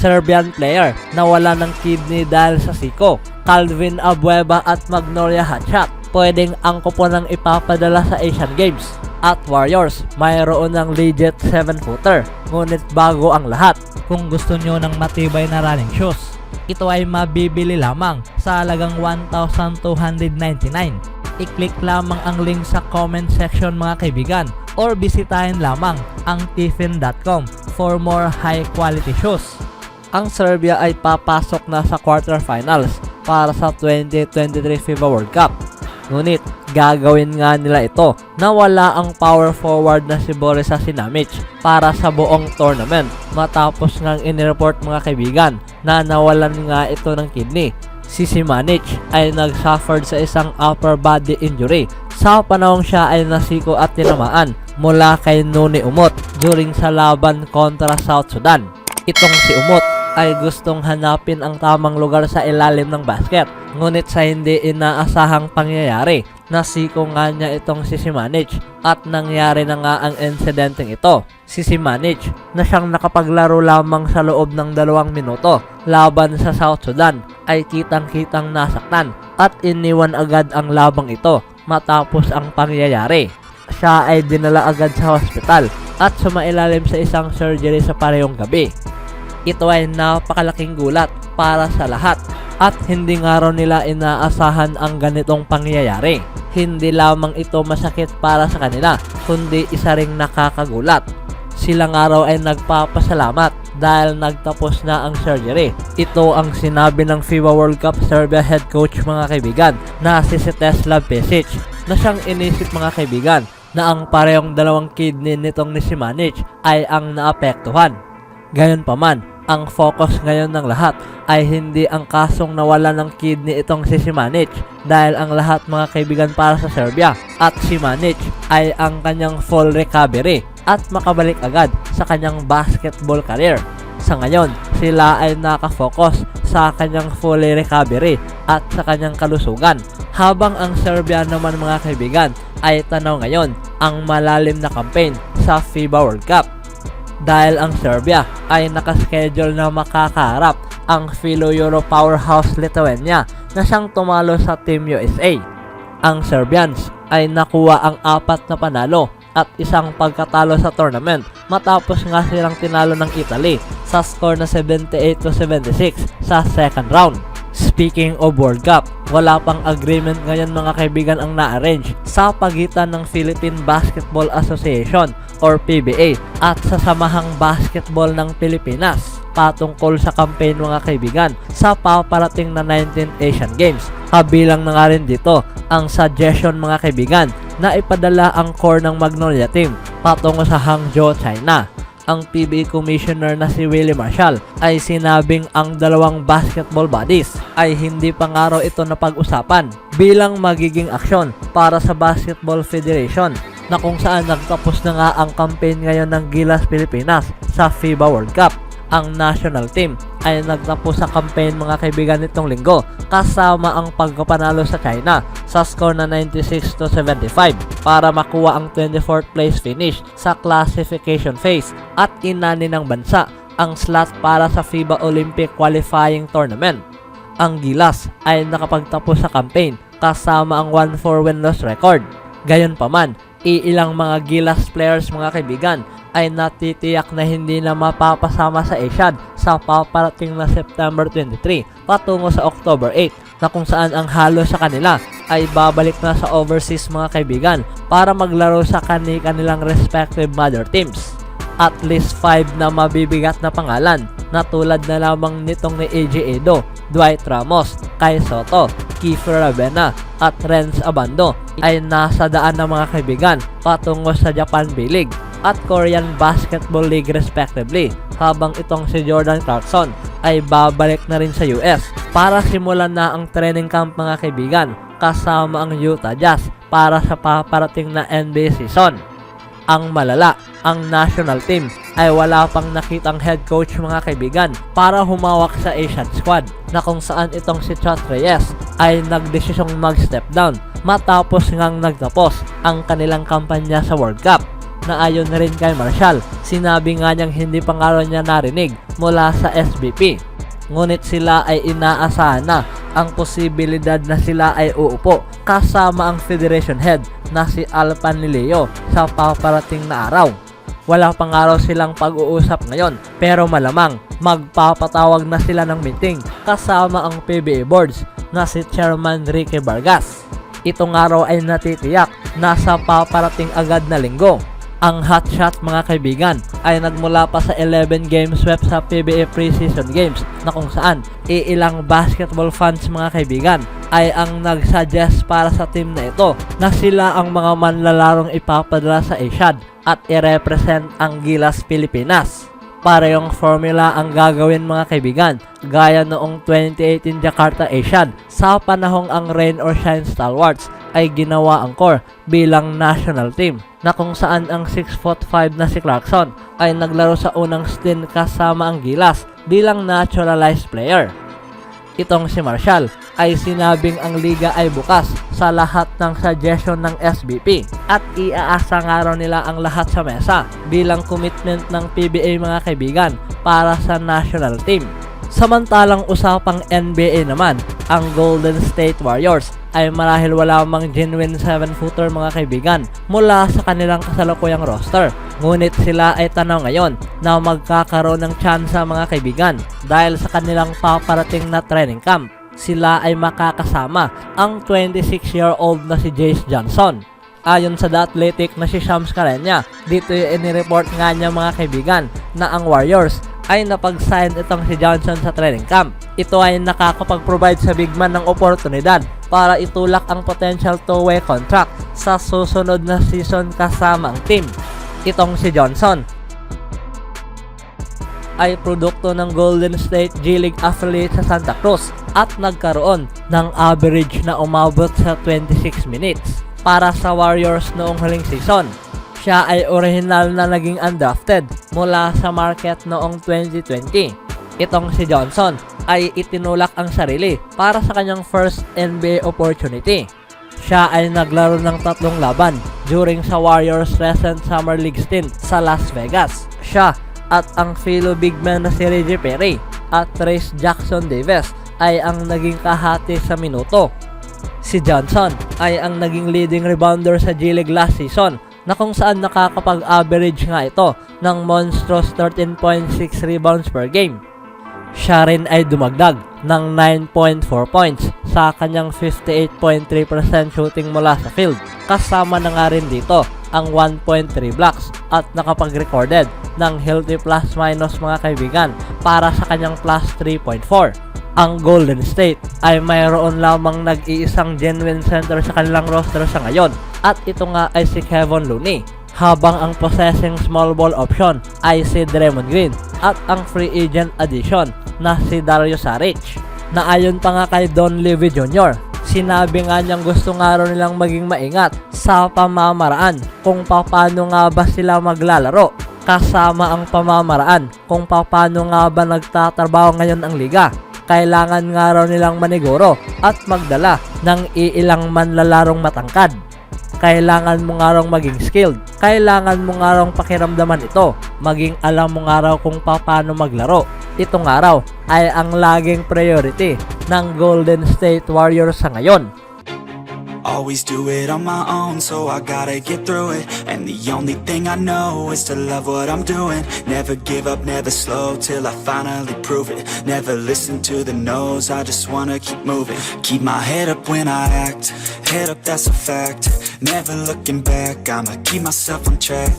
Serbian player na wala ng kidney dahil sa siko, Calvin Abueva at Magnolia Hatchat, pwedeng angko po ng ipapadala sa Asian Games. At Warriors, mayroon ng legit 7-footer, ngunit bago ang lahat, kung gusto nyo ng matibay na running shoes, ito ay mabibili lamang sa halagang 1,299. I-click lamang ang link sa comment section mga kaibigan, or bisitahin lamang ang tiffin.com for more high quality shoes. Ang Serbia ay papasok na sa quarterfinals para sa 2023 FIBA World Cup. Ngunit gagawin nga nila ito na wala ang power forward na si Boris Sinamic para sa buong tournament matapos ngang inireport mga kaibigan na nawalan nga ito ng kidney. Si Simanic ay nagsuffered sa isang upper body injury sa panahong siya ay nasiko at tinamaan mula kay Noni Umut during sa laban kontra South Sudan. Itong si Umut ay gustong hanapin ang tamang lugar sa ilalim ng basket, ngunit sa hindi inaasahang pangyayari, nasiko nga niya itong si Simanic at nangyari na nga ang insidenteng ito. Si Simanic na siyang nakapaglaro lamang sa loob ng 2 minuto laban sa South Sudan ay kitang-kitang nasaktan at iniwan agad ang labang ito matapos ang pangyayari. Siya ay dinala agad sa hospital at sumailalim sa isang surgery sa parehong gabi. Ito ay napakalaking gulat para sa lahat at hindi nga raw nila inaasahan ang ganitong pangyayari. Hindi lamang ito masakit para sa kanila, kundi isa ring nakakagulat. Sila nga raw ay nagpapasalamat dahil nagtapos na ang surgery. Ito ang sinabi ng FIBA World Cup Serbia head coach mga kaibigan na si Svetlana Pesic, na siyang inisip mga kaibigan na ang parehong 2 kidney nitong ni Simanic ay ang naapektuhan. Gayunpaman, ang focus ngayon ng lahat ay hindi ang kasong nawala ng kidney itong si Simanic, dahil ang lahat mga kaibigan para sa Serbia at Simanic ay ang kanyang full recovery at makabalik agad sa kanyang basketball career. Sa ngayon, sila ay nakafocus sa kanyang fully recovery at sa kanyang kalusugan, habang ang Serbia naman mga kaibigan ay tanaw ngayon ang malalim na campaign sa FIBA World Cup. Dahil ang Serbia ay nakaschedule na makakaharap ang Philo-Euro powerhouse Lithuania na siyang tumalo sa Team USA. Ang Serbians ay nakuha ang 4 na panalo at isang pagkatalo sa tournament matapos nga silang tinalo ng Italy sa score na 78-76 sa second round. Speaking of World Cup, wala pang agreement ngayon mga kaibigan ang na-arrange sa pagitan ng Philippine Basketball Association or PBA at sa Samahang Basketball ng Pilipinas patungkol sa campaign mga kaibigan sa paparating na 19th Asian Games. Kabilang na nga rin dito ang suggestion mga kaibigan na ipadala ang core ng Magnolia team patungo sa Hangzhou, China. Ang PBA Commissioner na si Willie Marshall ay sinabing ang 2 basketball bodies ay hindi pa nga raw ito napag-usapan bilang magiging aksyon para sa Basketball Federation, na kung saan nagtapos na nga ang campaign ngayon ng Gilas Pilipinas sa FIBA World Cup. Ang national team ay nagtapos sa campaign mga kaibigan nitong linggo kasama ang pagkapanalo sa China sa score na 96-75 para makuha ang 24th place finish sa classification phase at inani ng bansa ang slot para sa FIBA Olympic Qualifying Tournament. Ang Gilas ay nakapagtapos sa campaign kasama ang 1-4 win-loss record. Gayunpaman, ilang mga Gilas players mga kaibigan ay natitiyak na hindi na mapapasama sa ASIAD sa paparating na September 23 patungo sa October 8, na kung saan ang halos sa kanila ay babalik na sa overseas mga kaibigan para maglaro sa kanilang respective mother teams. At least 5 na mabibigat na pangalan na tulad na lamang nitong ni AJ Edo, Dwight Ramos, Kai Soto, Kiefer Ravena at Renz Abando ay nasa daan na mga kaibigan patungo sa Japan B-League at Korean Basketball League respectively, habang itong si Jordan Clarkson ay babalik na rin sa US para simulan na ang training camp mga kaibigan kasama ang Utah Jazz para sa paparating na NBA season. Ang malala, ang national team ay wala pang nakitang head coach mga kaibigan para humawak sa Asian squad, na kung saan itong si Chot Reyes ay nagdesisyong mag-step down matapos ngang nagtapos ang kanilang kampanya sa World Cup. na ayon na rin kay Marshall, sinabi nga niyang hindi pa nga raw niya narinig mula sa SBP. Ngunit sila ay inaasahan na ang posibilidad na sila ay uupo kasama ang Federation Head na si Al Panlilio sa paparating na araw. Wala pang araw silang pag-uusap ngayon pero malamang magpapatawag na sila ng meeting kasama ang PBA Boards na si Chairman Ricky Vargas. Itong araw ay natitiyak na sa paparating agad na linggo. Ang hotshot mga kaibigan ay nagmula pa sa 11 game sweep sa PBA Preseason Games na kung saan ilang basketball fans mga kaibigan ay ang nagsuggest para sa team na ito na sila ang mga manlalarong ipapadala sa Asiad at i-represent ang Gilas Pilipinas. Parehong formula ang gagawin mga kaibigan gaya noong 2018 Jakarta Asiad sa panahong ang Rain or Shine Stalwarts ay ginawa ang core bilang national team na kung saan ang 6'5" na si Clarkson ay naglaro sa unang stint kasama ang Gilas bilang naturalized player. Itong si Marshall ay sinabing ang liga ay bukas sa lahat ng suggestion ng SBP at iaasa nga raw nila ang lahat sa mesa bilang commitment ng PBA mga kaibigan para sa national team. Samantalang usapang NBA naman, ang Golden State Warriors ay marahil wala mang genuine 7-footer mga kaibigan mula sa kanilang kasalukuyang roster. Ngunit sila ay tanaw ngayon na magkakaroon ng tsansa mga kaibigan dahil sa kanilang paparating na training camp. Sila ay makakasama ang 26-year-old na si Jace Johnson. Ayon sa The Athletic na si Shams Karenya, dito inireport nga niya mga kaibigan na ang Warriors ay napag-sign itong si Johnson sa training camp. Ito ay nakakapag-provide sa big man ng oportunidad para itulak ang potential two-way contract sa susunod na season kasama ang team. Itong si Johnson ay produkto ng Golden State G League affiliate sa Santa Cruz at nagkaroon ng average na umabot sa 26 minutes para sa Warriors noong huling season. Siya ay original na naging undrafted mula sa market noong 2020. Itong si Johnson ay itinulak ang sarili para sa kanyang first NBA opportunity. Siya ay naglaro ng 3 laban during sa Warriors recent Summer League stint sa Las Vegas. Siya at ang fellow big man na si Reggie Perry at Trace Jackson Davis ay ang naging kahati sa minuto. Si Johnson ay ang naging leading rebounder sa G League last season na kung saan nakakapag-average nga ito ng monstrous 13.6 rebounds per game. Siya rin ay dumagdag ng 9.4 points sa kanyang 58.3% shooting mula sa field. Kasama na nga rin dito ang 1.3 blocks at nakapag-recorded ng healthy plus-minus mga kaibigan para sa kanyang plus 3.4. Ang Golden State ay mayroon lamang nag-iisang genuine center sa kanilang roster sa ngayon at ito nga ay si Kevon Looney, habang ang possessing small ball option ay si Draymond Green at ang free agent addition na si Dario Saric. Na ayon pa nga kay Don Levy Jr., sinabi nga niyang gusto nga raw nilang maging maingat sa pamamaraan kung paano nga ba sila maglalaro, kasama ang pamamaraan kung paano nga ba nagtatrabaho ngayon ang liga. Kailangan nga raw nilang maniguro at magdala ng iilang manlalarong matangkad. Kailangan mo nga raw maging skilled. Kailangan mo nga raw pakiramdaman ito. Maging alam mo nga raw kung paano maglaro. Ito nga raw ay ang laging priority ng Golden State Warriors sa ngayon. Always do it on my own, so I gotta get through it. And the only thing I know is to love what I'm doing. Never give up, never slow, till I finally prove it. Never listen to the no's, I just wanna keep moving. Keep my head up when I act, head up, that's a fact. Never looking back, I'ma keep myself on track.